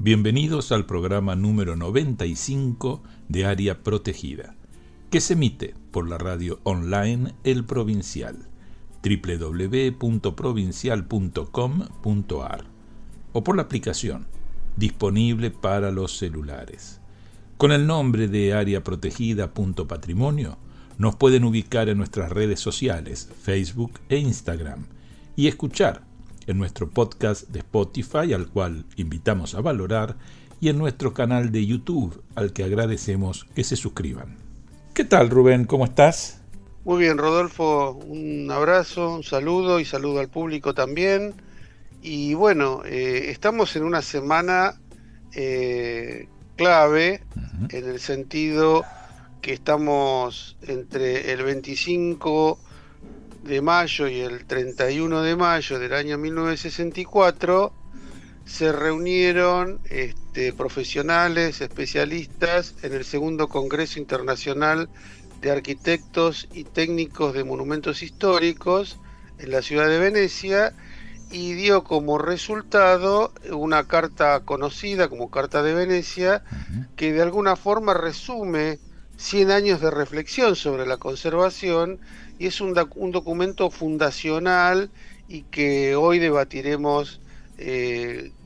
Bienvenidos al programa número 95 de Área Protegida, que se emite por la radio online El Provincial, www.provincial.com.ar, o por la aplicación, disponible para los celulares. Con el nombre de Área Protegida.patrimonio, nos pueden ubicar en nuestras redes sociales, Facebook e Instagram, y escuchar en nuestro podcast de Spotify, al cual invitamos a valorar, y en nuestro canal de YouTube, al que agradecemos que se suscriban. ¿Qué tal, Rubén? ¿Cómo estás? Muy bien, Rodolfo. Un abrazo, un saludo y saludo al público también. Y bueno, estamos en una semana clave, en el sentido que estamos entre el 25 de mayo y el 31 de mayo del año 1964, se reunieron profesionales, especialistas en el segundo Congreso Internacional de Arquitectos y Técnicos de Monumentos Históricos en la ciudad de Venecia, y dio como resultado una carta conocida como Carta de Venecia, que de alguna forma resume 100 años de reflexión sobre la conservación, y es un documento fundacional y que hoy debatiremos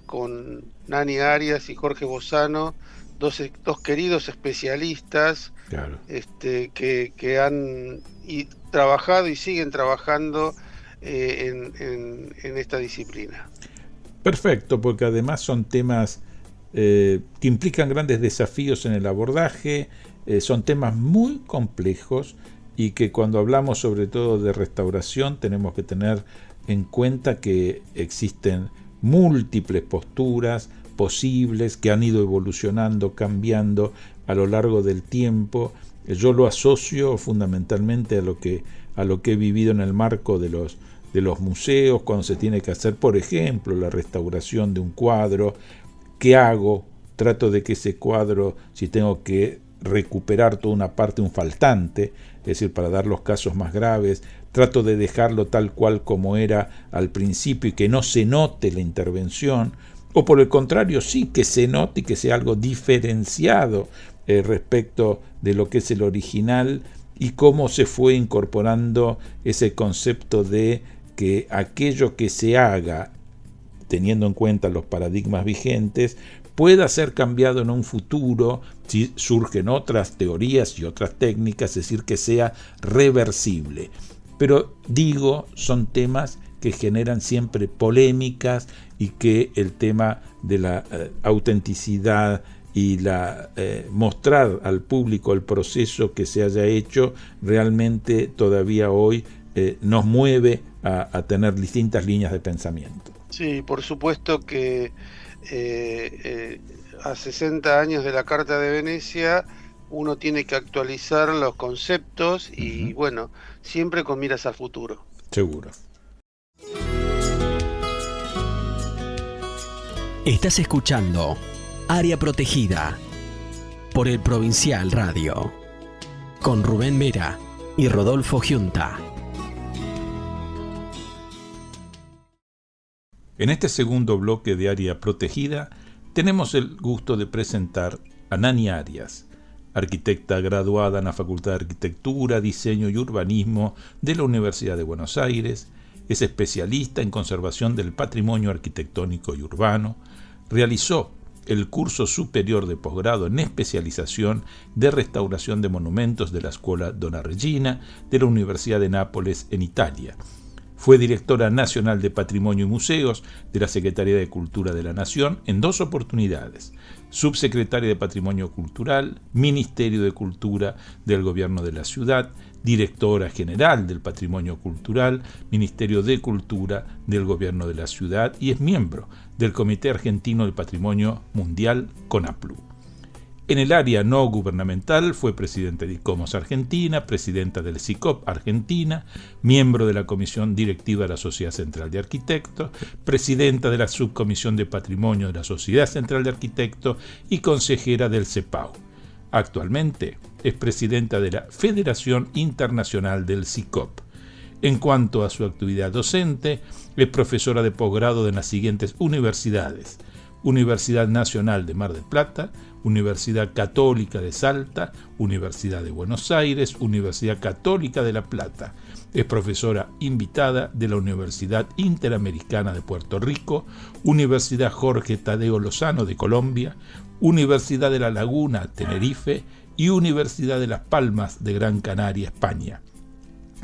con Nani Arias y Jorge Bozano, dos queridos especialistas. Claro. Que han trabajado y siguen trabajando en esta disciplina. Perfecto, porque además son temas que implican grandes desafíos en el abordaje, son temas muy complejos y que cuando hablamos sobre todo de restauración tenemos que tener en cuenta que existen múltiples posturas posibles que han ido evolucionando, cambiando a lo largo del tiempo. Yo lo asocio fundamentalmente a lo que he vivido en el marco de los museos, cuando se tiene que hacer, por ejemplo, la restauración de un cuadro. ¿Qué hago? Trato de que ese cuadro, si tengo que recuperar toda una parte, un faltante, es decir, para dar los casos más graves, trato de dejarlo tal cual como era al principio y que no se note la intervención, o por el contrario, sí que se note y que sea algo diferenciado respecto de lo que es el original, y cómo se fue incorporando ese concepto de que aquello que se haga, teniendo en cuenta los paradigmas vigentes, pueda ser cambiado en un futuro si surgen otras teorías y otras técnicas, es decir, que sea reversible. Pero digo, son temas que generan siempre polémicas y que el tema de la autenticidad y mostrar al público el proceso que se haya hecho realmente todavía hoy nos mueve a tener distintas líneas de pensamiento. Sí, por supuesto que a 60 años de la Carta de Venecia uno tiene que actualizar los conceptos y bueno, siempre con miras al futuro. Seguro. Estás escuchando Área Protegida por El Provincial Radio, con Rubén Vera y Rodolfo Giunta. En este segundo bloque de Área Protegida tenemos el gusto de presentar a Nani Arias, arquitecta graduada en la Facultad de Arquitectura, Diseño y Urbanismo de la Universidad de Buenos Aires. Es especialista en conservación del patrimonio arquitectónico y urbano. Realizó el curso superior de posgrado en especialización de restauración de monumentos de la Escuela Donna Regina de la Universidad de Nápoles en Italia. Fue directora nacional de Patrimonio y Museos de la Secretaría de Cultura de la Nación en 2 oportunidades, subsecretaria de Patrimonio Cultural, Ministerio de Cultura del Gobierno de la Ciudad, directora general del Patrimonio Cultural, Ministerio de Cultura del Gobierno de la Ciudad, y es miembro del Comité Argentino del Patrimonio Mundial, CONAPLU. En el área no gubernamental fue presidenta de ICOMOS Argentina, presidenta del SICOP Argentina, miembro de la Comisión Directiva de la Sociedad Central de Arquitectos, presidenta de la Subcomisión de Patrimonio de la Sociedad Central de Arquitectos y consejera del CEPAU. Actualmente es presidenta de la Federación Internacional del SICOP. En cuanto a su actividad docente, es profesora de posgrado de las siguientes universidades: Universidad Nacional de Mar del Plata, Universidad Católica de Salta, Universidad de Buenos Aires, Universidad Católica de La Plata. Es profesora invitada de la Universidad Interamericana de Puerto Rico, Universidad Jorge Tadeo Lozano de Colombia, Universidad de La Laguna, Tenerife, y Universidad de Las Palmas de Gran Canaria, España.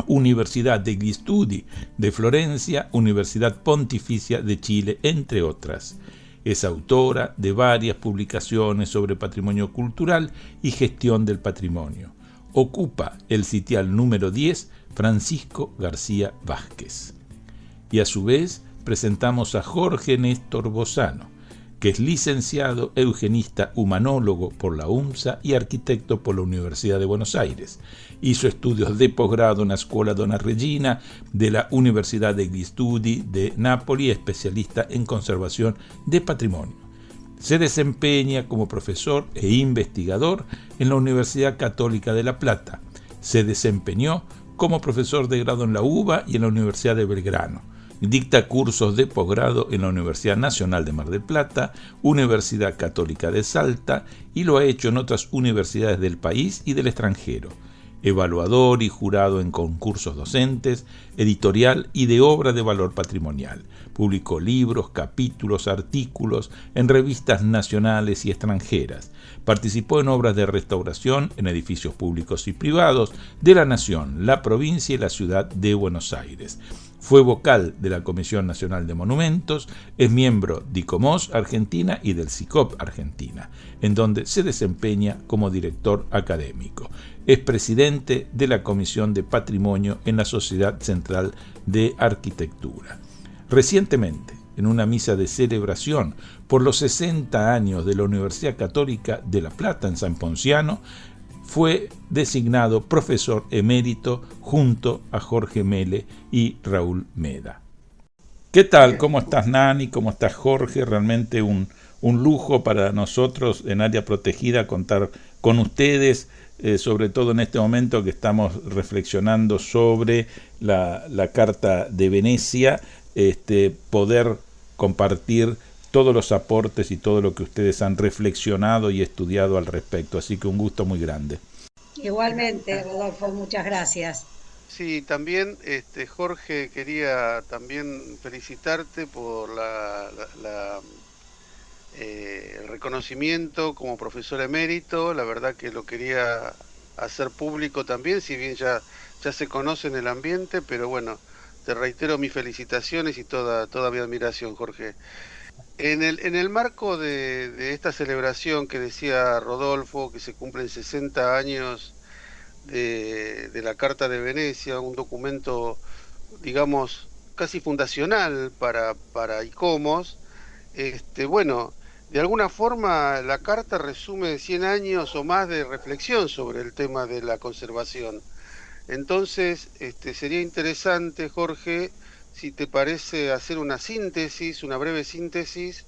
Universidad degli Studi de Florencia, Universidad Pontificia de Chile, entre otras. Es autora de varias publicaciones sobre patrimonio cultural y gestión del patrimonio. Ocupa el sitial número 10, Francisco García Vázquez. Y a su vez presentamos a Jorge Néstor Bozano, que es licenciado eugenista humanólogo por la UNSA y arquitecto por la Universidad de Buenos Aires. Hizo estudios de posgrado en la Scuola Donna Regina de la Universidad degli Studi de Nápoles, especialista en conservación de patrimonio. Se desempeña como profesor e investigador en la Universidad Católica de La Plata. Se desempeñó como profesor de grado en la UBA y en la Universidad de Belgrano. Dicta cursos de posgrado en la Universidad Nacional de Mar del Plata, Universidad Católica de Salta, y lo ha hecho en otras universidades del país y del extranjero. Evaluador y jurado en concursos docentes, editorial y de obra de valor patrimonial. Publicó libros, capítulos, artículos en revistas nacionales y extranjeras. Participó en obras de restauración en edificios públicos y privados de la Nación, la provincia y la ciudad de Buenos Aires. Fue vocal de la Comisión Nacional de Monumentos, es miembro de ICOMOS Argentina y del SICOP Argentina, en donde se desempeña como director académico. Es presidente de la Comisión de Patrimonio en la Sociedad Central de Arquitectura. Recientemente, en una misa de celebración por los 60 años de la Universidad Católica de La Plata en San Ponciano, fue designado profesor emérito junto a Jorge Mele y Raúl Meda. ¿Qué tal? ¿Cómo estás, Nani? ¿Cómo estás, Jorge? Realmente un lujo para nosotros en Área Protegida contar con ustedes, sobre todo en este momento que estamos reflexionando sobre la Carta de Venecia, poder compartir todos los aportes y todo lo que ustedes han reflexionado y estudiado al respecto. Así que un gusto muy grande. Igualmente, Rodolfo, muchas gracias. Sí, también, Jorge, quería también felicitarte por el reconocimiento como profesor emérito. La verdad que lo quería hacer público también, si bien ya se conoce en el ambiente, pero bueno, te reitero mis felicitaciones y toda mi admiración, Jorge. En el marco de esta celebración que decía Rodolfo, que se cumplen 60 años de la Carta de Venecia, un documento, digamos, casi fundacional para ICOMOS, bueno, de alguna forma la Carta resume 100 años o más de reflexión sobre el tema de la conservación. Entonces, sería interesante, Jorge, si te parece hacer una breve síntesis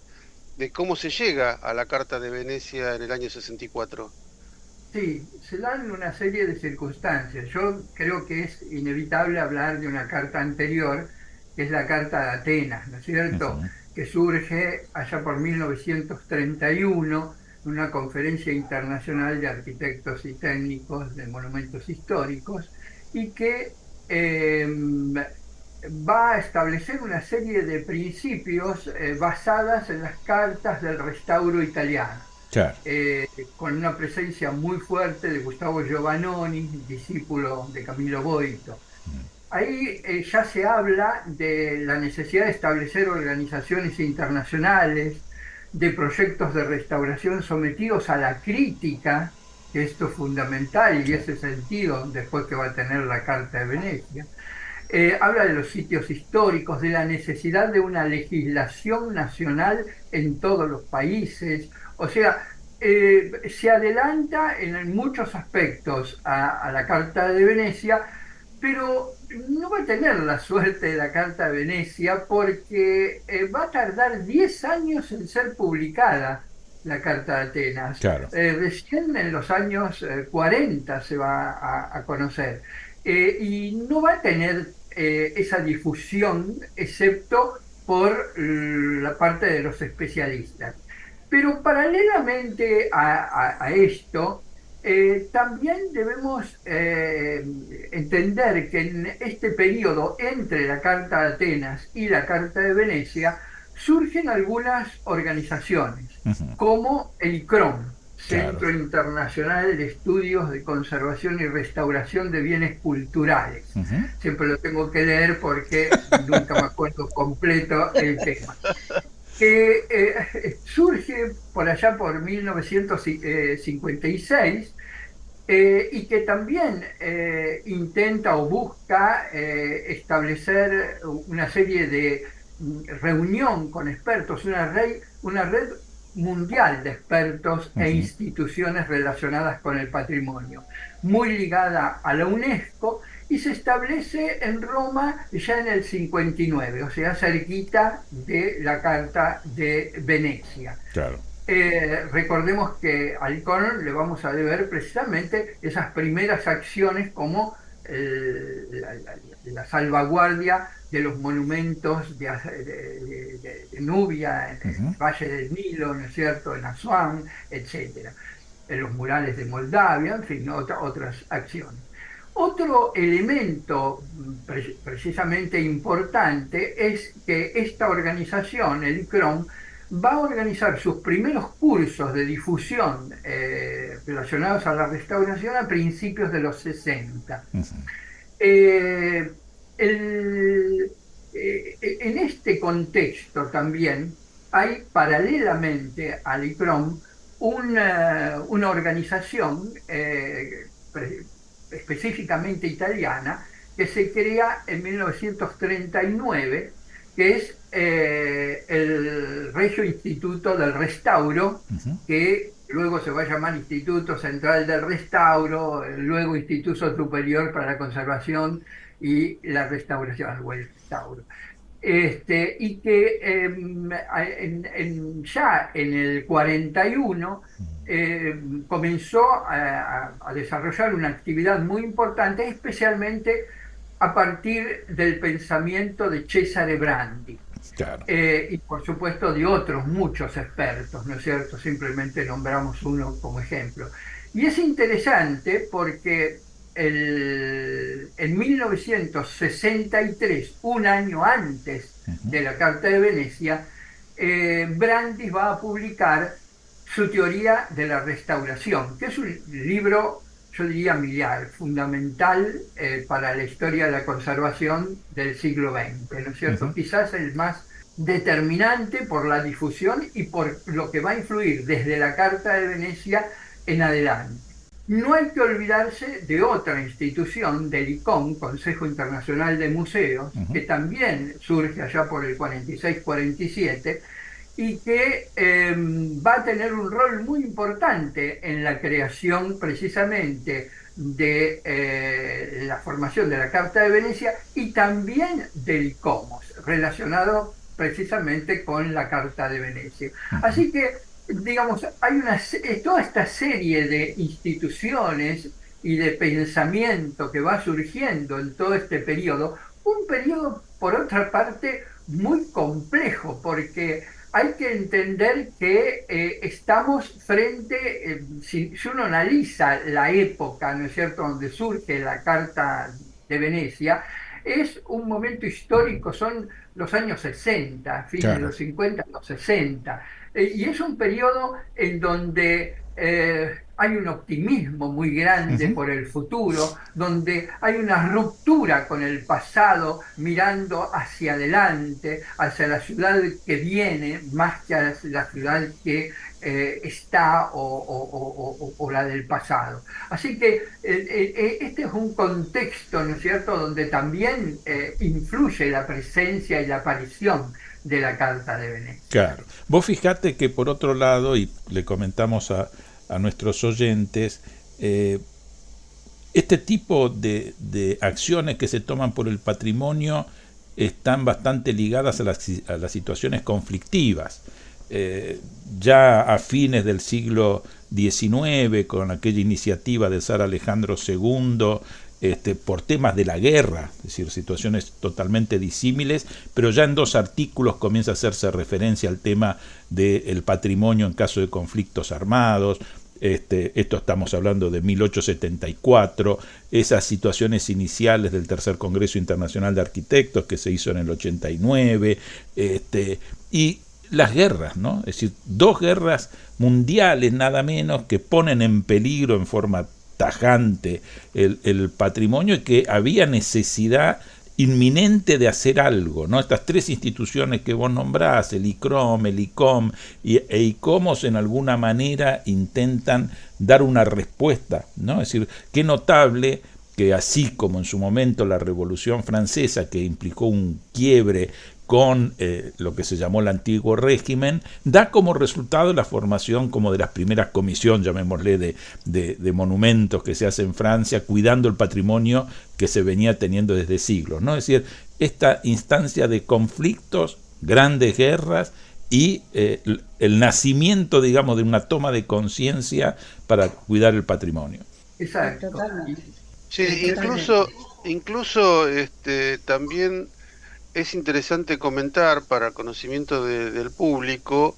de cómo se llega a la Carta de Venecia en el año 64. Sí, se dan una serie de circunstancias. Yo creo que es inevitable hablar de una carta anterior, que es la Carta de Atenas, ¿no es cierto? Que surge allá por 1931 en una conferencia internacional de arquitectos y técnicos de monumentos históricos, y que va a establecer una serie de principios basadas en las cartas del restauro italiano, Claro. Con una presencia muy fuerte de Gustavo Giovannoni, discípulo de Camillo Boito. Ahí ya se habla de la necesidad de establecer organizaciones internacionales, de proyectos de restauración sometidos a la crítica, que esto es fundamental y ese sentido después que va a tener la Carta de Venecia. Habla de los sitios históricos, de la necesidad de una legislación nacional en todos los países. O sea, se adelanta en muchos aspectos a la Carta de Venecia, pero no va a tener la suerte de la Carta de Venecia porque va a tardar 10 años en ser publicada la Carta de Atenas. Claro. Recién en los años 40 se va a conocer. Y no va a tener esa difusión excepto por la parte de los especialistas. Pero paralelamente a esto, también debemos entender que en este periodo entre la Carta de Atenas y la Carta de Venecia surgen algunas organizaciones, como el ICROM, Centro Internacional de Estudios de Conservación y Restauración de Bienes Culturales. Siempre lo tengo que leer porque nunca me acuerdo completo el tema. Que surge por allá por 1956 y que también intenta o busca establecer una serie de reunión con expertos, una red mundial de expertos e instituciones relacionadas con el patrimonio, muy ligada a la UNESCO, y se establece en Roma ya en el 59, o sea, cerquita de la Carta de Venecia. Claro. Recordemos que al ICON le vamos a deber precisamente esas primeras acciones como la salvaguardia de los monumentos de Nubia, en el Valle del Nilo, ¿no es cierto?, en Asuán, etcétera, en los murales de Moldavia, en fin, otras acciones. Otro elemento precisamente importante es que esta organización, el ICROM, va a organizar sus primeros cursos de difusión relacionados a la restauración a principios de los 60. En este contexto también hay paralelamente al ICROM una organización específicamente italiana que se crea en 1939, que es el Regio Instituto del Restauro, que luego se va a llamar Instituto Central del Restauro, luego Instituto Superior para la Conservación y la Restauración, o el Restauro. Y que ya en el 41 comenzó a desarrollar una actividad muy importante, especialmente a partir del pensamiento de Cesare Brandi. Claro. Y por supuesto de otros muchos expertos, ¿no es cierto? Simplemente nombramos uno como ejemplo. Y es interesante porque en 1963, un año antes de la Carta de Venecia, Brandi va a publicar su teoría de la restauración, que es un libro, yo diría, miliar, fundamental para la historia de la conservación del siglo XX, ¿no es cierto? Quizás el más determinante por la difusión y por lo que va a influir desde la Carta de Venecia en adelante. No hay que olvidarse de otra institución, del ICOM, Consejo Internacional de Museos, que también surge allá por el 46-47, y que va a tener un rol muy importante en la creación precisamente de la formación de la Carta de Venecia y también del ICOMOS, relacionado precisamente con la Carta de Venecia. Así que, digamos, hay toda esta serie de instituciones y de pensamiento que va surgiendo en todo este periodo, un periodo, por otra parte, muy complejo, porque hay que entender que estamos frente, si uno analiza la época, ¿no es cierto?, donde surge la Carta de Venecia, es un momento histórico, son los años 60, fines de los 50, los 60, y es un periodo en donde hay un optimismo muy grande por el futuro, donde hay una ruptura con el pasado, mirando hacia adelante, hacia la ciudad que viene, más que a la ciudad que está o la del pasado. Así que este es un contexto, ¿no es cierto?, donde también influye la presencia y la aparición de la Carta de Venecia. Claro. Vos fijate que por otro lado, y le comentamos a nuestros oyentes, este tipo de acciones que se toman por el patrimonio están bastante ligadas a las situaciones conflictivas. Ya a fines del siglo XIX, con aquella iniciativa del zar Alejandro II, por temas de la guerra, es decir, situaciones totalmente disímiles, pero ya en 2 artículos comienza a hacerse referencia al tema del patrimonio en caso de conflictos armados. Esto estamos hablando de 1874, esas situaciones iniciales del Tercer Congreso Internacional de Arquitectos que se hizo en el 89, y las guerras, ¿no? Es decir, 2 guerras mundiales nada menos que ponen en peligro en forma tajante el patrimonio, y que había necesidad inminente de hacer algo, ¿no? Estas 3 instituciones que vos nombrás, el ICROM, el ICOM e ICOMOS, en alguna manera intentan dar una respuesta, ¿no? Es decir, qué notable que así como en su momento la Revolución Francesa, que implicó un quiebre con lo que se llamó el antiguo régimen, da como resultado la formación como de las primeras comisiones, llamémosle, de monumentos que se hace en Francia, cuidando el patrimonio que se venía teniendo desde siglos, ¿no? Es decir, esta instancia de conflictos, grandes guerras y el nacimiento, digamos, de una toma de conciencia para cuidar el patrimonio. Exacto. Sí, incluso también es interesante comentar para conocimiento del público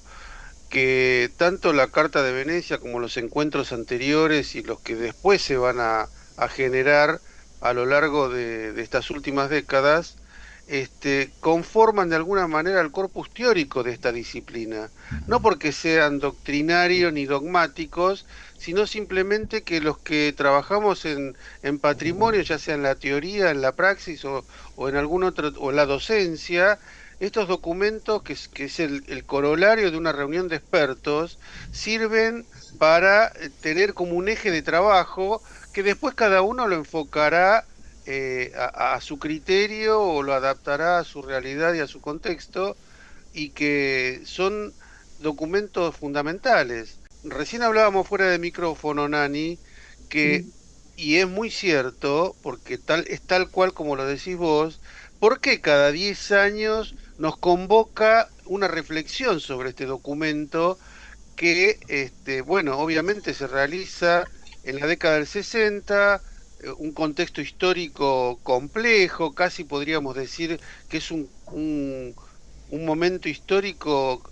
que tanto la Carta de Venecia como los encuentros anteriores y los que después se van a generar a lo largo de estas últimas décadas, conforman de alguna manera el corpus teórico de esta disciplina, no porque sean doctrinarios ni dogmáticos, sino simplemente que los que trabajamos en patrimonio, ya sea en la teoría, en la praxis o en algún otro, o en la docencia, estos documentos, que es el corolario de una reunión de expertos, sirven para tener como un eje de trabajo que después cada uno lo enfocará a su criterio o lo adaptará a su realidad y a su contexto, y que son documentos fundamentales. Recién hablábamos fuera de micrófono, Nani, que, y es muy cierto, porque es tal cual como lo decís vos, porque cada 10 años nos convoca una reflexión sobre este documento que, bueno, obviamente se realiza en la década del 60, un contexto histórico complejo, casi podríamos decir que es un momento histórico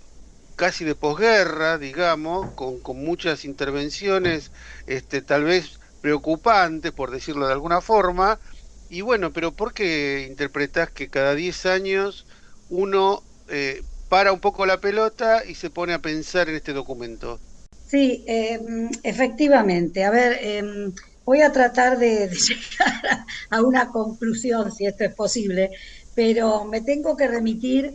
casi de posguerra, digamos, con muchas intervenciones, tal vez preocupantes, por decirlo de alguna forma. Y bueno, pero ¿por qué interpretás que cada 10 años uno para un poco la pelota y se pone a pensar en este documento? Sí, efectivamente. A ver, voy a tratar de llegar a una conclusión, si esto es posible, pero me tengo que remitir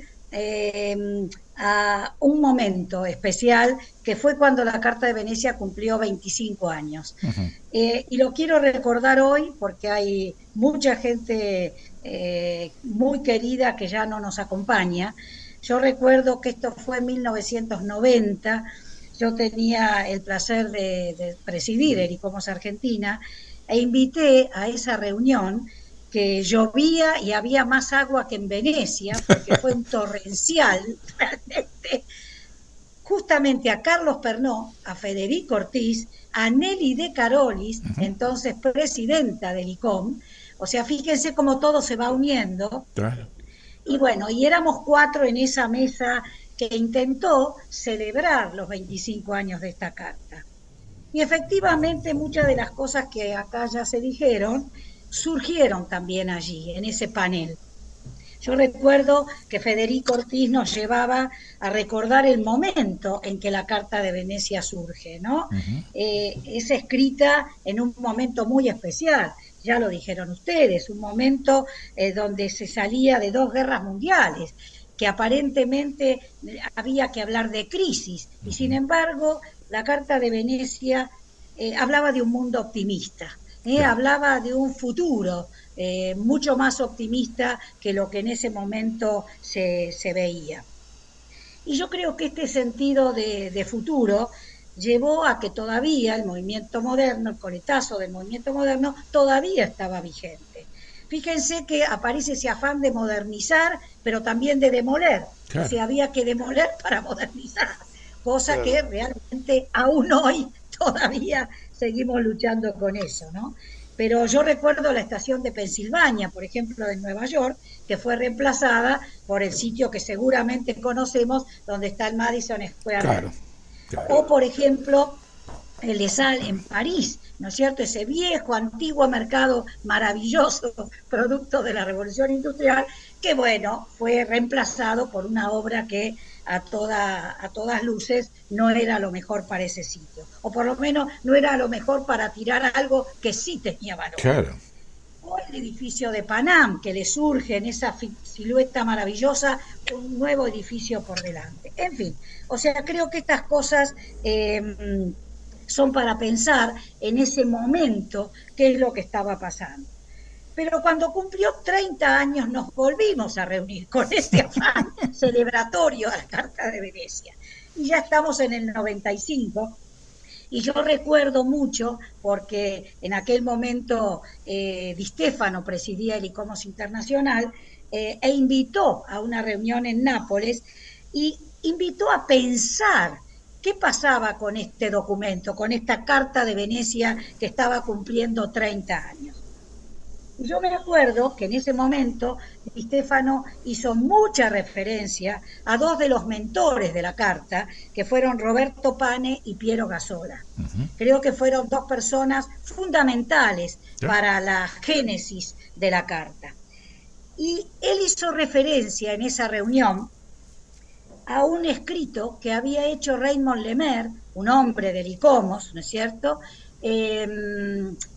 a un momento especial que fue cuando la Carta de Venecia cumplió 25 años. Y lo quiero recordar hoy porque hay mucha gente muy querida que ya no nos acompaña. Yo recuerdo que esto fue en 1990, yo tenía el placer de presidir el ICOMOS Argentina e invité a esa reunión que llovía y había más agua que en Venecia, porque fue un torrencial, realmente, justamente a Carlos Pernó, a Federico Ortiz, a Nelly de Carolis, entonces presidenta del ICOM, o sea, fíjense cómo todo se va uniendo. Claro. Y bueno, y éramos 4 en esa mesa que intentó celebrar los 25 años de esta carta. Y efectivamente muchas de las cosas que acá ya se dijeron, surgieron también allí, en ese panel. Yo recuerdo que Federico Ortiz nos llevaba a recordar el momento en que la Carta de Venecia surge, ¿no? Es escrita en un momento muy especial, ya lo dijeron ustedes, un momento donde se salía de 2 guerras mundiales, que aparentemente había que hablar de crisis, y sin embargo la Carta de Venecia hablaba de un mundo optimista. Hablaba de un futuro mucho más optimista que lo que en ese momento se veía. Y yo creo que este sentido de futuro llevó a que todavía el movimiento moderno, el coletazo del movimiento moderno, todavía estaba vigente. Fíjense que aparece ese afán de modernizar, pero también de demoler. Claro. O sea, había que demoler para modernizar, cosa que realmente aún hoy todavía seguimos luchando con eso, ¿no? Pero yo recuerdo la estación de Pensilvania, por ejemplo, de Nueva York, que fue reemplazada por el sitio que seguramente conocemos, donde está el Madison Square Claro, Garden. claro. O, por ejemplo, el Les Halles en París, ¿no es cierto? Ese viejo, antiguo mercado maravilloso, producto de la Revolución Industrial, que, bueno, fue reemplazado por una obra que a todas luces no era lo mejor para ese sitio. O por lo menos no era lo mejor para tirar algo que sí tenía valor. Claro. O el edificio de Panam, que le surge en esa silueta maravillosa un nuevo edificio por delante. En fin, o sea, creo que estas cosas son para pensar en ese momento qué es lo que estaba pasando. Pero cuando cumplió 30 años nos volvimos a reunir con ese afán celebratorio a la Carta de Venecia. Y ya estamos en el 95. Y yo recuerdo mucho, porque en aquel momento Di Stefano presidía el ICOMOS Internacional, e invitó a una reunión en Nápoles y invitó a pensar qué pasaba con este documento, con esta Carta de Venecia que estaba cumpliendo 30 años. Y yo me acuerdo que en ese momento Di Stefano hizo mucha referencia a dos de los mentores de la Carta, que fueron Roberto Pane y Piero Gasola. Creo que fueron dos personas fundamentales para la génesis de la Carta. Y él hizo referencia en esa reunión a un escrito que había hecho Raymond Lemer, un hombre del ICOMOS, ¿no es cierto?,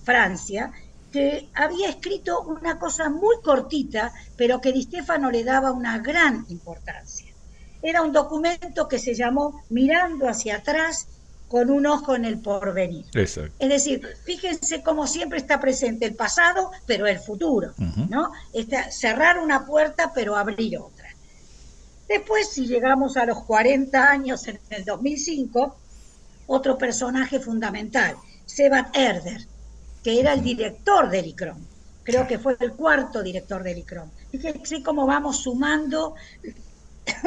Francia, que había escrito una cosa muy cortita, pero que Di Stefano le daba una gran importancia. Era un documento que se llamó Mirando hacia atrás con un ojo en el porvenir. Exacto. Es decir, fíjense cómo siempre está presente el pasado, pero el futuro, ¿no? Cerrar una puerta, pero abrir otra. Después, si llegamos a los 40 años, en el 2005, otro personaje fundamental, Sebald Herder, que era el director del ICROM. Creo que fue el cuarto director del ICROM. Fíjense cómo vamos sumando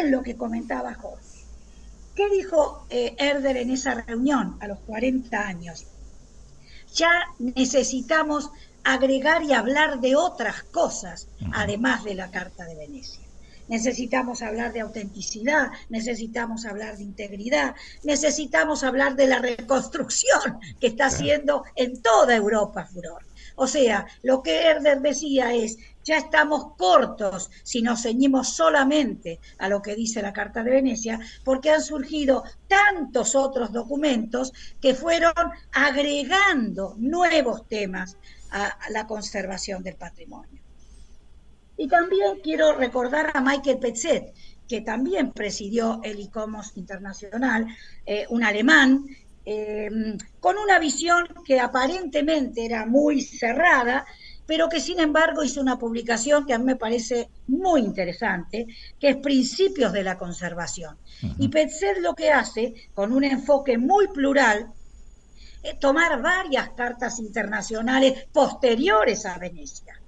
lo que comentaba Jorge. ¿Qué dijo Herder en esa reunión a los 40 años? Ya necesitamos agregar y hablar de otras cosas, además de la Carta de Venecia. Necesitamos hablar de autenticidad, necesitamos hablar de integridad, necesitamos hablar de la reconstrucción que está haciendo en toda Europa furor. O sea, lo que Herder decía es, ya estamos cortos si nos ceñimos solamente a lo que dice la Carta de Venecia, porque han surgido tantos otros documentos que fueron agregando nuevos temas a la conservación del patrimonio. Y también quiero recordar a Michael Petzet, que también presidió el ICOMOS Internacional, un alemán, con una visión que aparentemente era muy cerrada, pero que sin embargo hizo una publicación que a mí me parece muy interesante, que es Principios de la Conservación. Y Petzet lo que hace, con un enfoque muy plural, es tomar varias cartas internacionales posteriores a Venecia,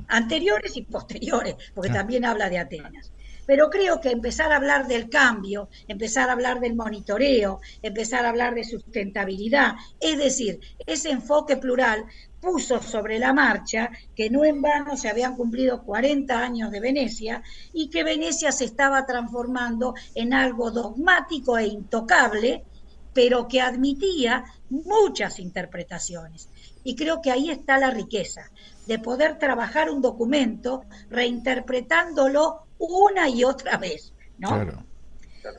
anteriores y posteriores, porque también habla de Atenas. Pero creo que empezar a hablar del cambio, empezar a hablar del monitoreo, empezar a hablar de sustentabilidad, es decir, ese enfoque plural puso sobre la marcha que no en vano se habían cumplido 40 años de Venecia y que Venecia se estaba transformando en algo dogmático e intocable, pero que admitía muchas interpretaciones. Y creo que ahí está la riqueza, de poder trabajar un documento reinterpretándolo una y otra vez, ¿no? Claro.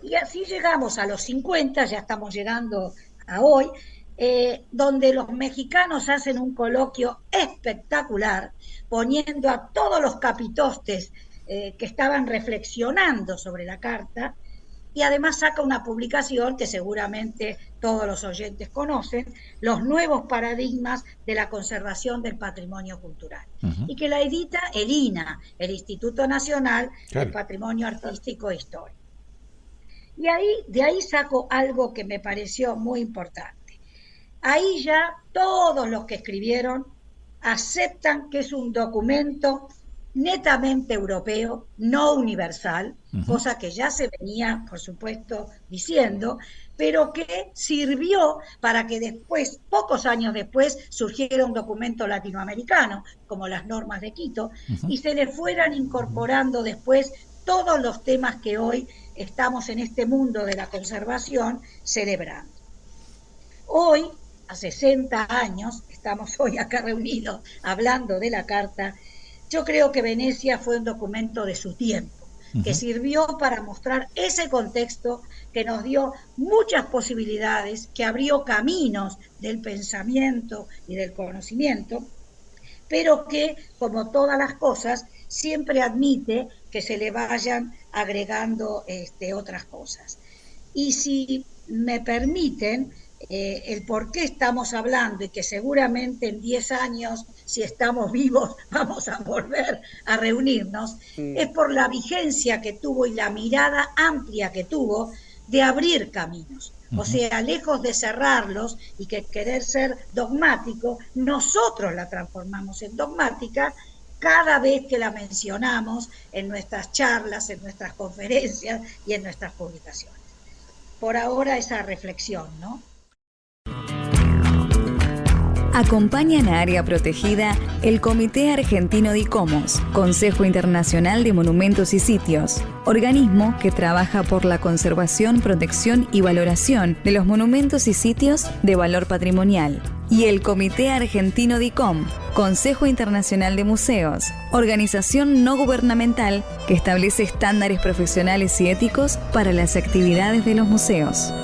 Y así llegamos a los 50, ya estamos llegando a hoy, donde los mexicanos hacen un coloquio espectacular, poniendo a todos los capitostes que estaban reflexionando sobre la carta, y además saca una publicación que seguramente todos los oyentes conocen, Los nuevos paradigmas de la conservación del patrimonio cultural, y que la edita el INAH, el Instituto Nacional del Patrimonio Artístico e Histórico. Y de ahí saco algo que me pareció muy importante. Ahí ya todos los que escribieron aceptan que es un documento netamente europeo, no universal, Ujú. cosa que ya se venía, por supuesto, diciendo, pero que sirvió para que después, pocos años después, surgiera un documento latinoamericano, como las normas de Quito, Ujú. y se le fueran incorporando después todos los temas que hoy estamos en este mundo de la conservación celebrando. Hoy, a 60 años, estamos hoy acá reunidos hablando de la Carta. Yo creo que Venecia fue un documento de su tiempo, que Ujú. sirvió para mostrar ese contexto, que nos dio muchas posibilidades, que abrió caminos del pensamiento y del conocimiento, pero que, como todas las cosas, siempre admite que se le vayan agregando otras cosas. Y si me permiten, el por qué estamos hablando y que seguramente en 10 años, si estamos vivos, vamos a volver a reunirnos, es por la vigencia que tuvo y la mirada amplia que tuvo de abrir caminos. O Ujú. sea, lejos de cerrarlos y que querer ser dogmático, nosotros la transformamos en dogmática cada vez que la mencionamos en nuestras charlas, en nuestras conferencias y en nuestras publicaciones. Por ahora esa reflexión, ¿no? Acompañan a Área Protegida el Comité Argentino de ICOMOS, Consejo Internacional de Monumentos y Sitios, organismo que trabaja por la conservación, protección y valoración de los monumentos y sitios de valor patrimonial, y el Comité Argentino de ICOM, Consejo Internacional de Museos, organización no gubernamental que establece estándares profesionales y éticos para las actividades de los museos.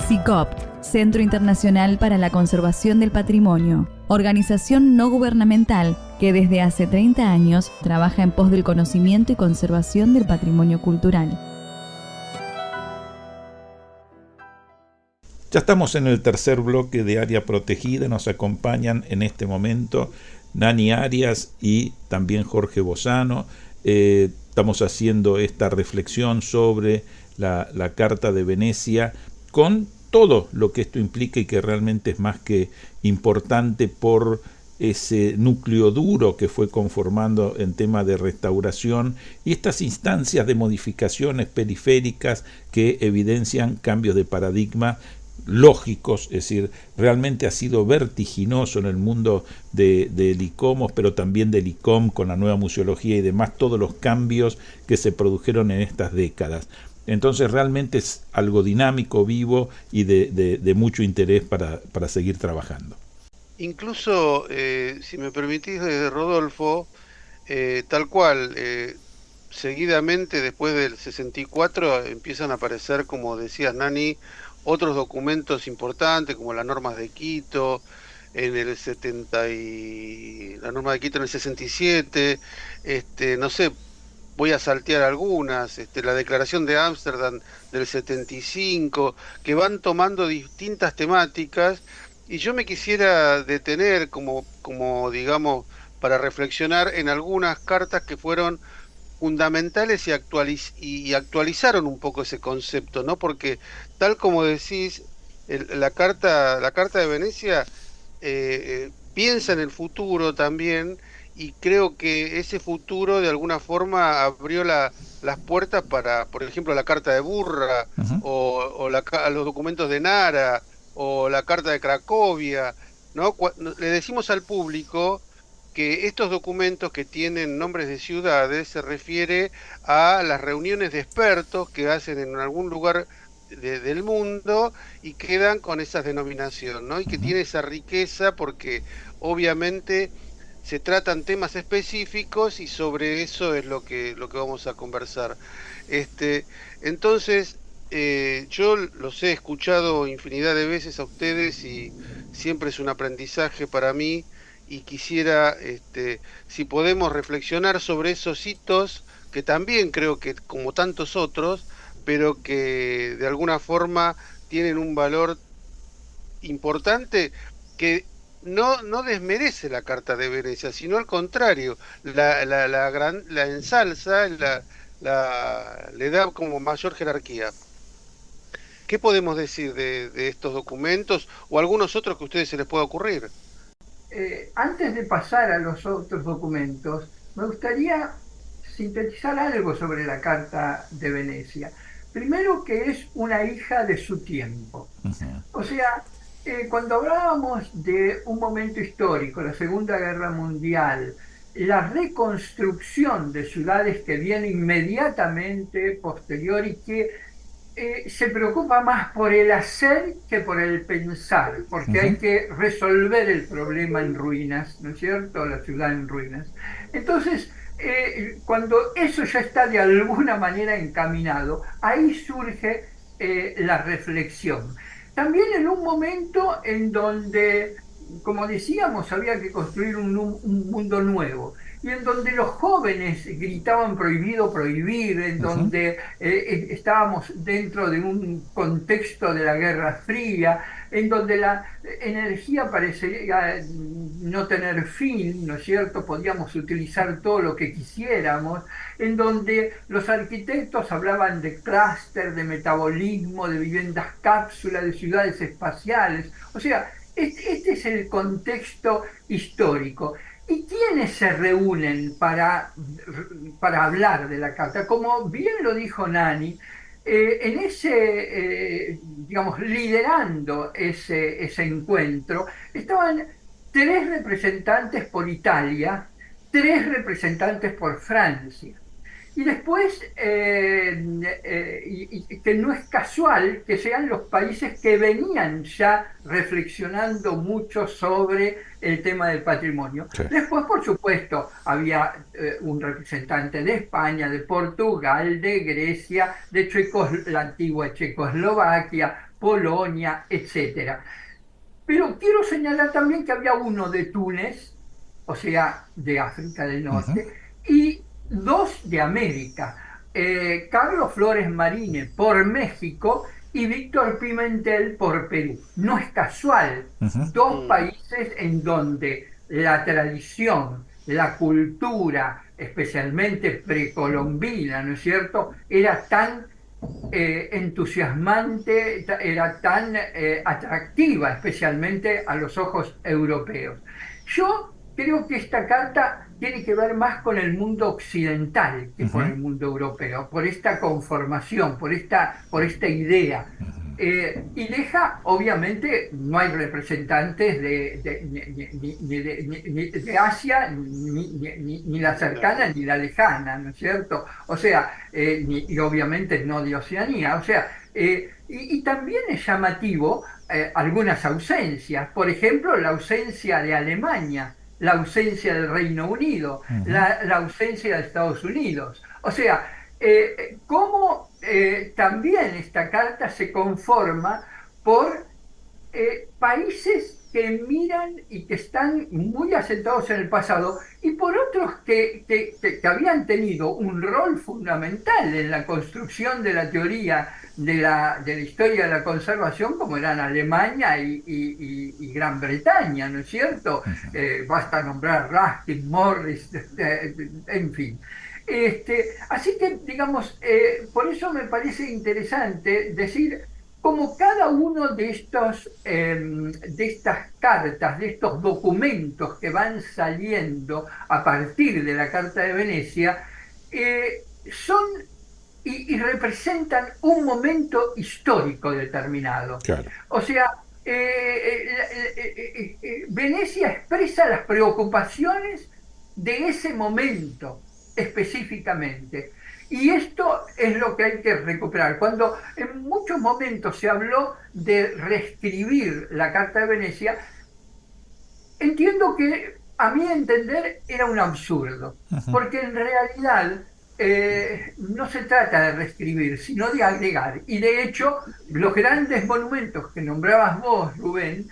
CICOP, Centro Internacional para la Conservación del Patrimonio, organización no gubernamental que desde hace 30 años trabaja en pos del conocimiento y conservación del patrimonio cultural. Ya estamos en el tercer bloque de Área Protegida. Nos acompañan en este momento Nani Arias y también Jorge Bozano. Estamos haciendo esta reflexión sobre la Carta de Venecia con todo lo que esto implica y que realmente es más que importante por ese núcleo duro que fue conformando en tema de restauración y estas instancias de modificaciones periféricas que evidencian cambios de paradigma lógicos. Es decir, realmente ha sido vertiginoso en el mundo del ICOMOS, pero también del ICOM con la nueva museología y demás, todos los cambios que se produjeron en estas décadas. Entonces realmente es algo dinámico, vivo y de mucho interés para seguir trabajando. Incluso, si me permitís, Rodolfo, tal cual, seguidamente después del 64 empiezan a aparecer, como decías Nani, otros documentos importantes como las normas de Quito en el 70 y la norma de Quito en el 67, no sé, voy a saltear algunas, la Declaración de Ámsterdam del 75, que van tomando distintas temáticas, y yo me quisiera detener como digamos, para reflexionar en algunas cartas que fueron fundamentales y actualizaron un poco ese concepto, ¿no? Porque tal como decís, la carta de Venecia piensa en el futuro también, y creo que ese futuro de alguna forma abrió las puertas para, por ejemplo, la Carta de Burra, Uh-huh. o los documentos de Nara, o la Carta de Cracovia, ¿no? Le decimos al público que estos documentos que tienen nombres de ciudades se refiere a las reuniones de expertos que hacen en algún lugar del mundo y quedan con esa denominación, ¿no? Y que tiene esa riqueza porque obviamente se tratan temas específicos y sobre eso es lo que vamos a conversar. Entonces, yo los he escuchado infinidad de veces a ustedes y siempre es un aprendizaje para mí, y quisiera, si podemos reflexionar sobre esos hitos que también creo que como tantos otros, pero que de alguna forma tienen un valor importante que no desmerece la Carta de Venecia, sino al contrario, la ensalza, le da como mayor jerarquía. ¿Qué podemos decir de estos documentos o algunos otros que a ustedes se les pueda ocurrir? antes de pasar a los otros documentos, me gustaría sintetizar algo sobre la Carta de Venecia. Primero, que es una hija de su tiempo. O sea, cuando hablábamos de un momento histórico, la Segunda Guerra Mundial, la reconstrucción de ciudades que viene inmediatamente posterior y que se preocupa más por el hacer que por el pensar, porque hay que resolver el problema en ruinas, ¿no es cierto? La ciudad en ruinas. Entonces, cuando eso ya está de alguna manera encaminado, ahí surge la reflexión. También en un momento en donde, como decíamos, había que construir un mundo nuevo, y en donde los jóvenes gritaban prohibido prohibir, en donde estábamos dentro de un contexto de la Guerra Fría, en donde la energía parecía no tener fin, ¿no es cierto? Podíamos utilizar todo lo que quisiéramos, en donde los arquitectos hablaban de clúster, de metabolismo, de viviendas cápsula, de ciudades espaciales. O sea, este es el contexto histórico. ¿Y quiénes se reúnen para hablar de la Carta? Como bien lo dijo Nani, en ese, digamos, liderando ese encuentro, estaban 3 representantes por Italia, 3 representantes por Francia. Y después, que no es casual que sean los países que venían ya reflexionando mucho sobre el tema del patrimonio. Sí. Después, por supuesto, había un representante de España, de Portugal, de Grecia, de la antigua Checoslovaquia, Polonia, etc. Pero quiero señalar también que había uno de Túnez, o sea, de África del Norte, y 2 de América, Carlos Flores Marine por México y Víctor Pimentel por Perú. No es casual, 2 países en donde la tradición, la cultura, especialmente precolombina, ¿no es cierto?, era tan entusiasmante, era tan atractiva, especialmente a los ojos europeos. Yo creo que esta carta tiene que ver más con el mundo occidental que con el mundo europeo, por esta conformación, por esta idea. Y deja, obviamente, no hay representantes de Asia, ni la cercana ni la lejana, ¿no es cierto? O sea, y obviamente no de Oceanía. O sea, y también es llamativo algunas ausencias. Por ejemplo, la ausencia de Alemania, la ausencia del Reino Unido, la ausencia de Estados Unidos. O sea, cómo también esta carta se conforma por países que miran y que están muy asentados en el pasado, y por otros que habían tenido un rol fundamental en la construcción de la teoría de la historia de la conservación, como eran Alemania y Gran Bretaña, ¿no es cierto? Basta nombrar Ruskin, Morris, en fin. Así que, digamos, por eso me parece interesante decir cómo cada uno de estas cartas, de estos documentos que van saliendo a partir de la Carta de Venecia, son y representan un momento histórico determinado. Claro. O sea, Venecia expresa las preocupaciones de ese momento específicamente. Y esto es lo que hay que recuperar. Cuando en muchos momentos se habló de reescribir la Carta de Venecia, entiendo que, a mi entender, era un absurdo, porque en realidad no se trata de reescribir, sino de agregar. Y de hecho, los grandes monumentos que nombrabas vos, Rubén,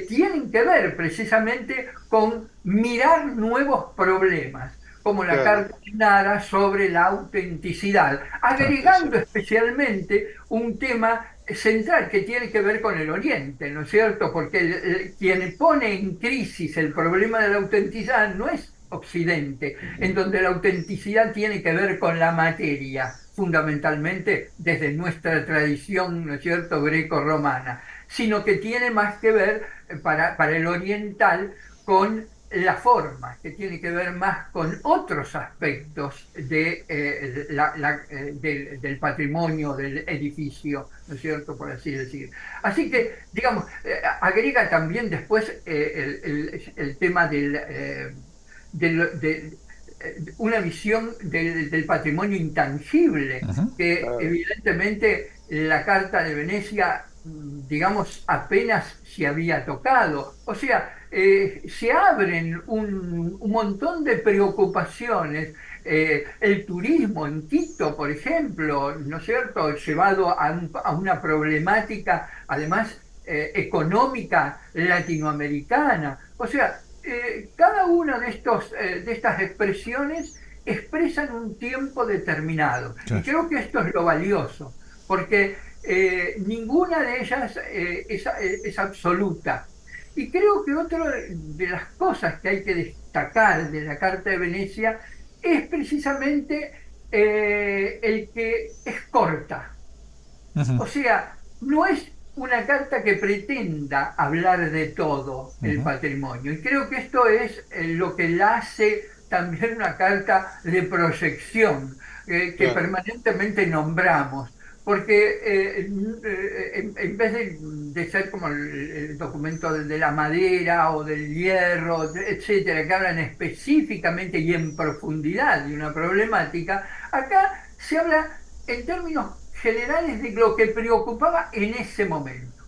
tienen que ver precisamente con mirar nuevos problemas, como la Carta de Nara sobre la autenticidad, agregando especialmente un tema central que tiene que ver con el Oriente, ¿no es cierto? Porque quien pone en crisis el problema de la autenticidad no es Occidente, en donde la autenticidad tiene que ver con la materia, fundamentalmente desde nuestra tradición, ¿no es cierto?, greco-romana, sino que tiene más que ver para el oriental con la forma, que tiene que ver más con otros aspectos del patrimonio del edificio, ¿no es cierto?, por así decir. Así que, digamos, agrega también después el tema de una visión del patrimonio intangible, que evidentemente la Carta de Venecia, digamos, apenas se había tocado. O sea, se abren un montón de preocupaciones. El turismo en Quito, por ejemplo, ¿no es cierto?, llevado a una problemática, además, económica latinoamericana. O sea, cada una de estas expresiones expresan un tiempo determinado. Claro. Y creo que esto es lo valioso, porque ninguna de ellas es absoluta. Y creo que otra de las cosas que hay que destacar de la Carta de Venecia es precisamente el que es corta. O sea, no es una carta que pretenda hablar de todo el patrimonio. Y creo que esto es lo que la hace también una carta de proyección, que permanentemente nombramos. Porque en vez de ser como el documento de la madera o del hierro, etcétera, que hablan específicamente y en profundidad de una problemática, acá se habla en términos generales de lo que preocupaba en ese momento,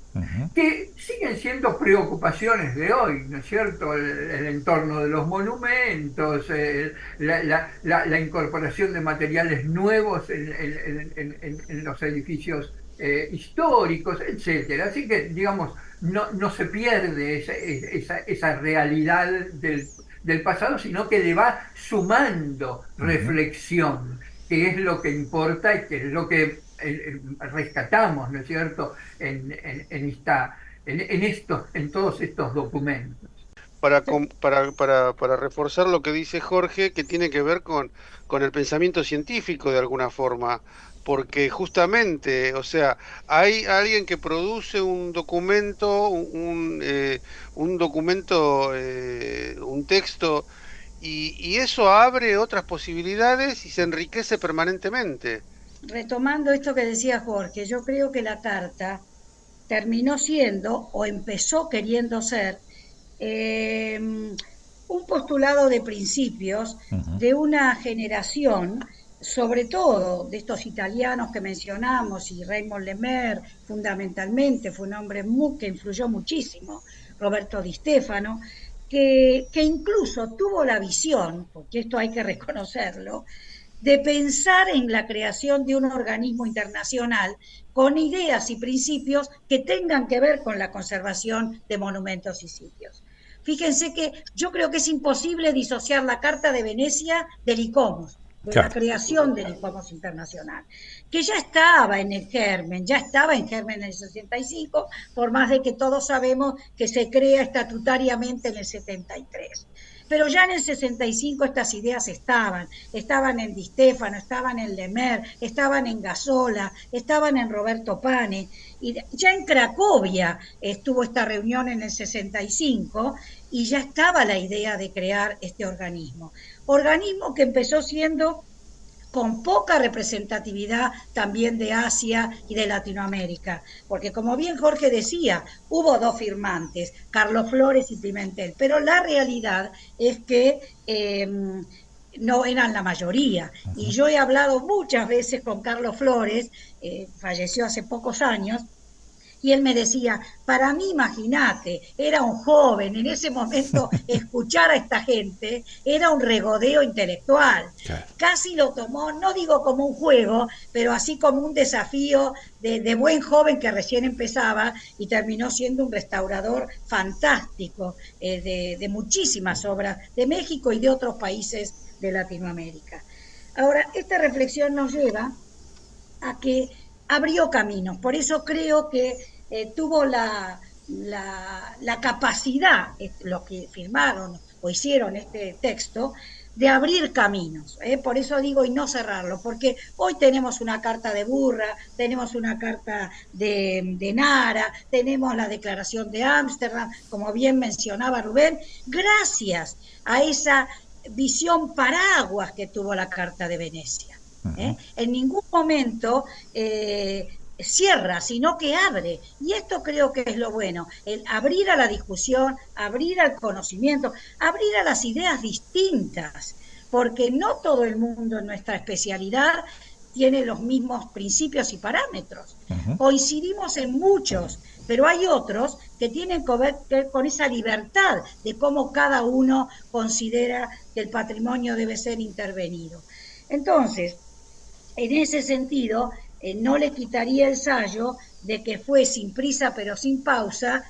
que siguen siendo preocupaciones de hoy, ¿no es cierto? El entorno de los monumentos, la incorporación de materiales nuevos en los edificios históricos, etcétera. Así que, digamos, no se pierde esa realidad del pasado, sino que le va sumando reflexión, que es lo que importa y que es lo que rescatamos, ¿no es cierto?, en todos estos documentos. Para reforzar lo que dice Jorge, que tiene que ver con el pensamiento científico de alguna forma, porque justamente, o sea, hay alguien que produce un documento, un texto, y eso abre otras posibilidades y se enriquece permanentemente. Retomando esto que decía Jorge, yo creo que la carta terminó siendo, o empezó queriendo ser, un postulado de principios de una generación, sobre todo de estos italianos que mencionamos, y Raymond Lemer fundamentalmente fue un hombre que influyó muchísimo, Roberto Di Stefano, que incluso tuvo la visión, porque esto hay que reconocerlo, de pensar en la creación de un organismo internacional con ideas y principios que tengan que ver con la conservación de monumentos y sitios. Fíjense que yo creo que es imposible disociar la Carta de Venecia del ICOMOS, de la creación del ICOMOS internacional, que ya estaba en el germen en el 65, por más de que todos sabemos que se crea estatutariamente en el 73. Pero ya en el 65 estas ideas estaban en Di Stefano, estaban en Lemer, estaban en Gasola, estaban en Roberto Pane, y ya en Cracovia estuvo esta reunión en el 65 y ya estaba la idea de crear este organismo que empezó siendo con poca representatividad también de Asia y de Latinoamérica, porque como bien Jorge decía, hubo dos firmantes, Carlos Flores y Pimentel, pero la realidad es que no eran la mayoría, y yo he hablado muchas veces con Carlos Flores, falleció hace pocos años, y él me decía, para mí, imagínate, era un joven, en ese momento escuchar a esta gente era un regodeo intelectual. Claro. Casi lo tomó, no digo como un juego, pero así como un desafío de buen joven que recién empezaba y terminó siendo un restaurador fantástico de muchísimas obras de México y de otros países de Latinoamérica. Ahora, esta reflexión nos lleva a que abrió caminos, por eso creo que tuvo la capacidad, los que firmaron o hicieron este texto, de abrir caminos, por eso digo y no cerrarlo, porque hoy tenemos una carta de Burra, tenemos una carta de Nara, tenemos la declaración de Ámsterdam, como bien mencionaba Rubén, gracias a esa visión paraguas que tuvo la Carta de Venecia. En ningún momento cierra, sino que abre. Y esto creo que es lo bueno, el abrir a la discusión, abrir al conocimiento, abrir a las ideas distintas, porque no todo el mundo en nuestra especialidad tiene los mismos principios y parámetros. Coincidimos en muchos, pero hay otros que tienen que ver con esa libertad de cómo cada uno considera que el patrimonio debe ser intervenido. Entonces, en ese sentido, no le quitaría el sallo de que fue sin prisa pero sin pausa,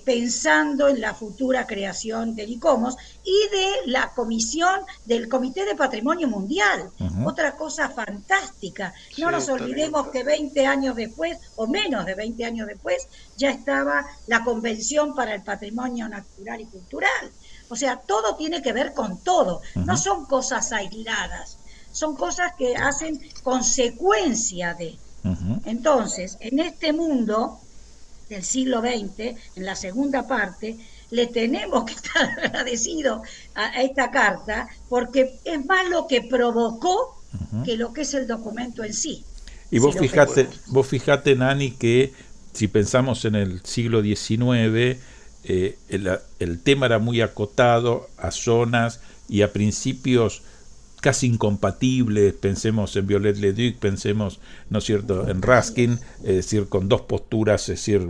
pensando en la futura creación del ICOMOS y de la comisión del Comité de Patrimonio Mundial. Otra cosa fantástica. No nos olvidemos que 20 años después, o menos de 20 años después, ya estaba la Convención para el Patrimonio Natural y Cultural. O sea, todo tiene que ver con todo. No son cosas aisladas. Son cosas que hacen consecuencia de. Entonces, en este mundo del siglo XX, en la segunda parte, le tenemos que estar agradecidos a esta carta, porque es más lo que provocó que lo que es el documento en sí. Y vos fijate, Nani, que si pensamos en el siglo XIX, el tema era muy acotado a zonas y a principios casi incompatibles. Pensemos en Viollet-le-Duc, pensemos, ¿no es cierto?, en Ruskin, es decir, con dos posturas, es decir,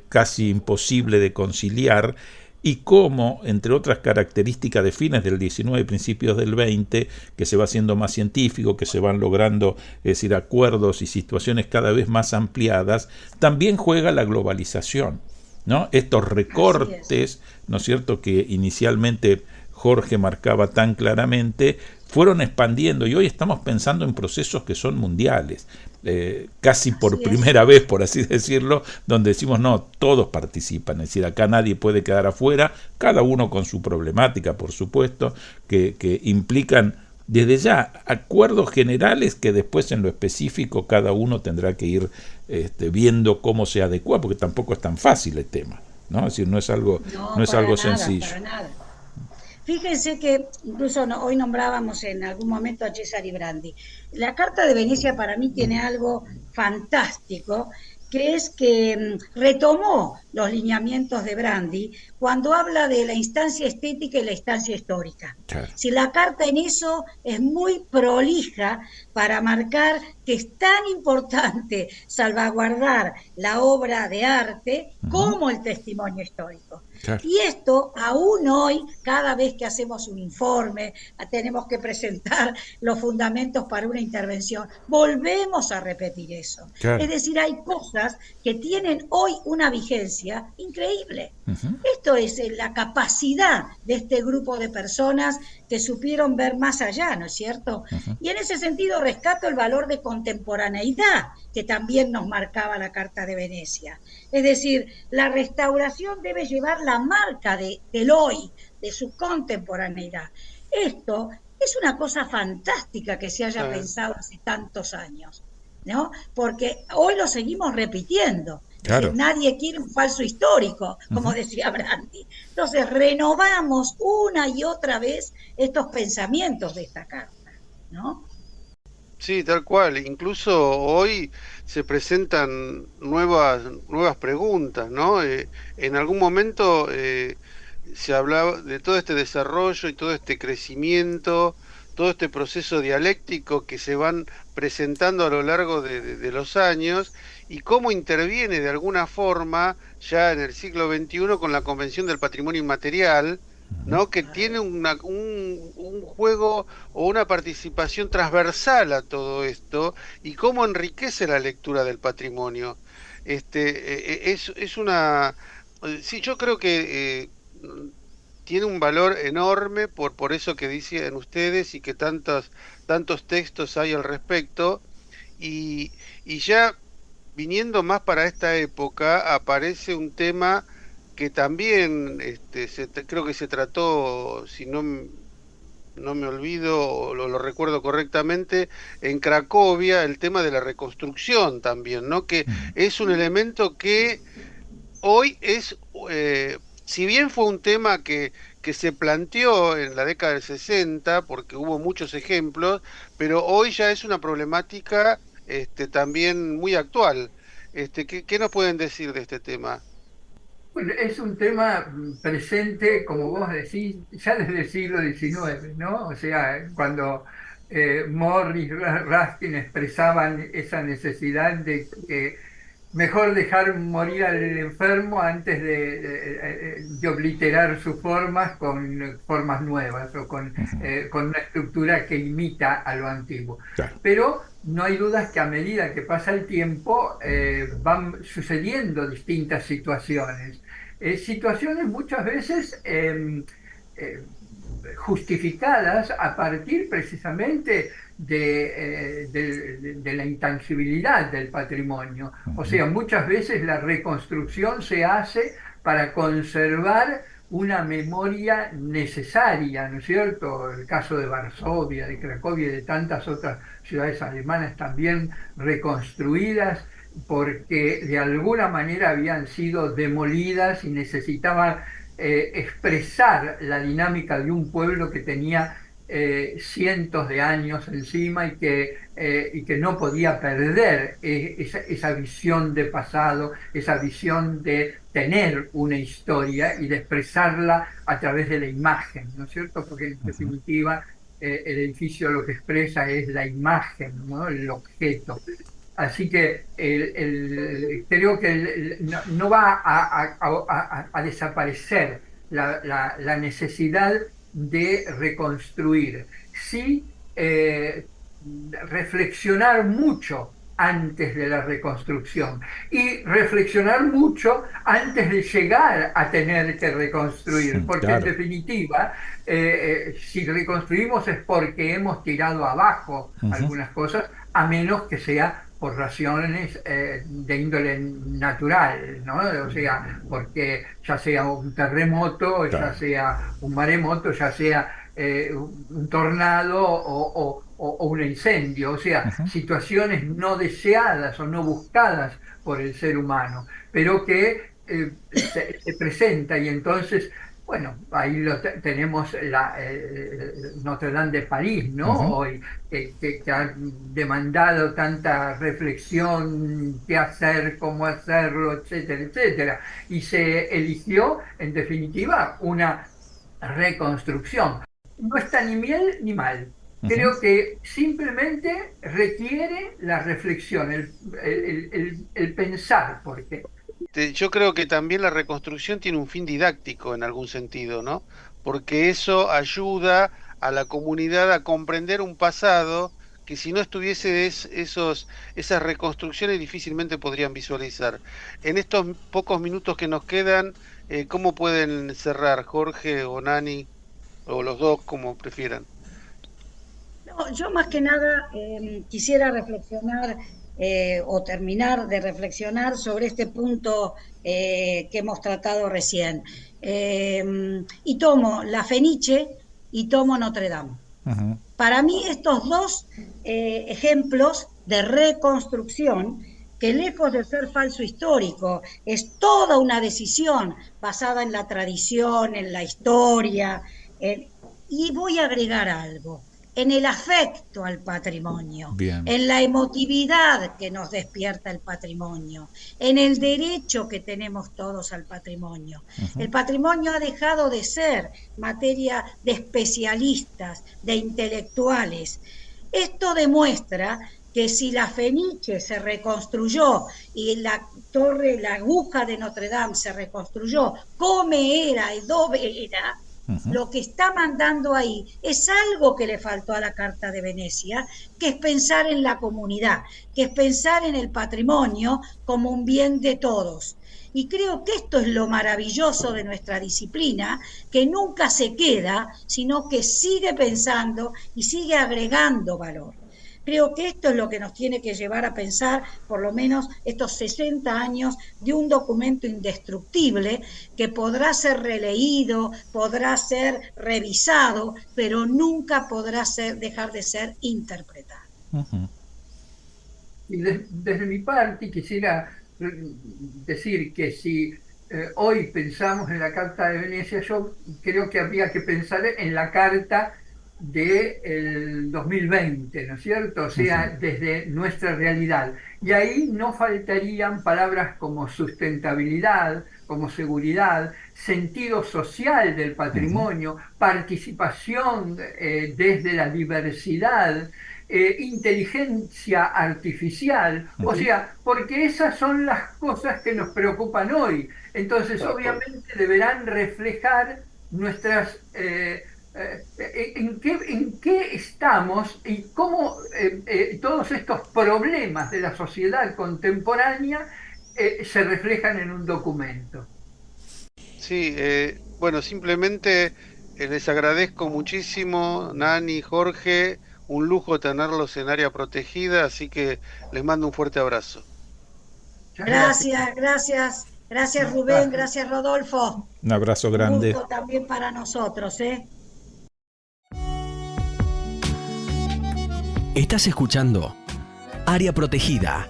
casi imposible de conciliar, y cómo, entre otras características de fines del XIX y principios del XX, que se va haciendo más científico, que se van logrando, es decir, acuerdos y situaciones cada vez más ampliadas, también juega la globalización, ¿no? Estos recortes, ¿no es cierto?, que inicialmente Jorge marcaba tan claramente, fueron expandiendo, y hoy estamos pensando en procesos que son mundiales, casi por primera vez, por así decirlo, donde decimos, no, todos participan, es decir, acá nadie puede quedar afuera, cada uno con su problemática, por supuesto, que implican desde ya acuerdos generales que después en lo específico cada uno tendrá que ir viendo cómo se adecua, porque tampoco es tan fácil el tema, ¿no? Es decir, no es algo sencillo. Para nada. Fíjense que incluso hoy nombrábamos en algún momento a Cesare Brandi. La Carta de Venecia para mí tiene algo fantástico, que es que retomó los lineamientos de Brandi cuando habla de la instancia estética y la instancia histórica. Claro. Si la carta en eso es muy prolija para marcar que es tan importante salvaguardar la obra de arte como el testimonio histórico. Claro. Y esto, aún hoy, cada vez que hacemos un informe, tenemos que presentar los fundamentos para una intervención, volvemos a repetir eso. Claro. Es decir, hay cosas que tienen hoy una vigencia increíble. Esto es la capacidad de este grupo de personas que supieron ver más allá, ¿no es cierto? Y en ese sentido rescato el valor de contemporaneidad que también nos marcaba la Carta de Venecia. Es decir, la restauración debe llevar la marca del hoy, de su contemporaneidad. Esto es una cosa fantástica que se haya pensado hace tantos años, ¿no? Porque hoy lo seguimos repitiendo. Claro. Nadie quiere un falso histórico, como decía Brandi. Entonces renovamos una y otra vez estos pensamientos de esta carta, ¿no? Sí, tal cual. Incluso hoy se presentan nuevas preguntas, ¿no? En algún momento se hablaba de todo este desarrollo y todo este crecimiento, todo este proceso dialéctico que se van presentando a lo largo de los años, y cómo interviene de alguna forma ya en el siglo XXI con la Convención del Patrimonio Inmaterial, ¿no? Que tiene un juego o una participación transversal a todo esto, y cómo enriquece la lectura del patrimonio. Es una... Sí, yo creo que tiene un valor enorme por eso que dicen ustedes y que tantos textos hay al respecto, y ya viniendo más para esta época aparece un tema que también creo que se trató, si no no me olvido, o lo recuerdo correctamente, en Cracovia, el tema de la reconstrucción también, ¿no? Que es un elemento que hoy es, si bien fue un tema que se planteó en la década del 60, porque hubo muchos ejemplos, pero hoy ya es una problemática también muy actual. ¿Qué nos pueden decir de este tema? Bueno, es un tema presente, como vos decís, ya desde el siglo XIX, ¿no? O sea, cuando Morris, Ruskin expresaban esa necesidad de que mejor dejar morir al enfermo antes de obliterar sus formas con formas nuevas o con una estructura que imita a lo antiguo. Claro. Pero no hay dudas que a medida que pasa el tiempo van sucediendo distintas situaciones. Situaciones muchas veces justificadas a partir precisamente de la intangibilidad del patrimonio. O sea, muchas veces la reconstrucción se hace para conservar una memoria necesaria, ¿no es cierto? El caso de Varsovia, de Cracovia y de tantas otras ciudades alemanas también reconstruidas porque de alguna manera habían sido demolidas y necesitaban expresar la dinámica de un pueblo que tenía cientos de años encima y que no podía perder esa visión de pasado, esa visión de tener una historia y de expresarla a través de la imagen, ¿no es cierto? Porque en definitiva el edificio lo que expresa es la imagen, ¿no? El objeto. Así que creo que no va a desaparecer la necesidad de reconstruir. Sí, reflexionar mucho antes de la reconstrucción y reflexionar mucho antes de llegar a tener que reconstruir, porque claro, en definitiva, si reconstruimos es porque hemos tirado abajo algunas cosas, a menos que sea por razones de índole natural, ¿no? O sea, porque ya sea un terremoto, claro, ya sea un maremoto, ya sea un tornado o un incendio, o sea, situaciones no deseadas o no buscadas por el ser humano, pero que se presenta y entonces, bueno, ahí tenemos Notre Dame de París, ¿no? Hoy, que ha demandado tanta reflexión, qué hacer, cómo hacerlo, etcétera, etcétera. Y se eligió, en definitiva, una reconstrucción. No está ni bien ni mal. Creo que simplemente requiere la reflexión, el pensar, porque yo creo que también la reconstrucción tiene un fin didáctico en algún sentido, ¿no? Porque eso ayuda a la comunidad a comprender un pasado que si no estuviese esas reconstrucciones difícilmente podrían visualizar. En estos pocos minutos que nos quedan, ¿cómo pueden cerrar, Jorge o Nani, o los dos, como prefieran? No, yo más que nada quisiera reflexionar o terminar de reflexionar sobre este punto que hemos tratado recién. Y tomo la Fenice y tomo Notre Dame. Para mí estos dos ejemplos de reconstrucción, que lejos de ser falso histórico, es toda una decisión basada en la tradición, en la historia, y voy a agregar algo, en el afecto al patrimonio, en la emotividad que nos despierta el patrimonio, en el derecho que tenemos todos al patrimonio. El patrimonio ha dejado de ser materia de especialistas, de intelectuales. Esto demuestra que si la Fenice se reconstruyó y la torre, la aguja de Notre Dame se reconstruyó como era y dove era, lo que está mandando ahí es algo que le faltó a la Carta de Venecia, que es pensar en la comunidad, que es pensar en el patrimonio como un bien de todos. Y creo que esto es lo maravilloso de nuestra disciplina, que nunca se queda, sino que sigue pensando y sigue agregando valor. Creo que esto es lo que nos tiene que llevar a pensar por lo menos estos 60 años de un documento indestructible que podrá ser releído, podrá ser revisado, pero nunca podrá dejar de ser interpretado. Ujú. Y desde mi parte quisiera decir que si hoy pensamos en la Carta de Venecia, yo creo que habría que pensar en la Carta del 2020, ¿no es cierto? O sea, desde nuestra realidad. Y ahí no faltarían palabras como sustentabilidad, como seguridad, sentido social del patrimonio, participación desde la diversidad, inteligencia artificial, o sea, porque esas son las cosas que nos preocupan hoy. Entonces, obviamente, deberán reflejar nuestras... en qué estamos y cómo todos estos problemas de la sociedad contemporánea se reflejan en un documento. Sí, bueno, simplemente les agradezco muchísimo, Nani, Jorge, un lujo tenerlos en área protegida, así que les mando un fuerte abrazo. Gracias Rubén, gracias Rodolfo. Un abrazo grande. Un gusto también para nosotros, Estás escuchando Área Protegida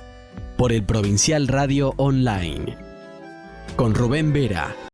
por el Provincial Radio Online con Rubén Vera.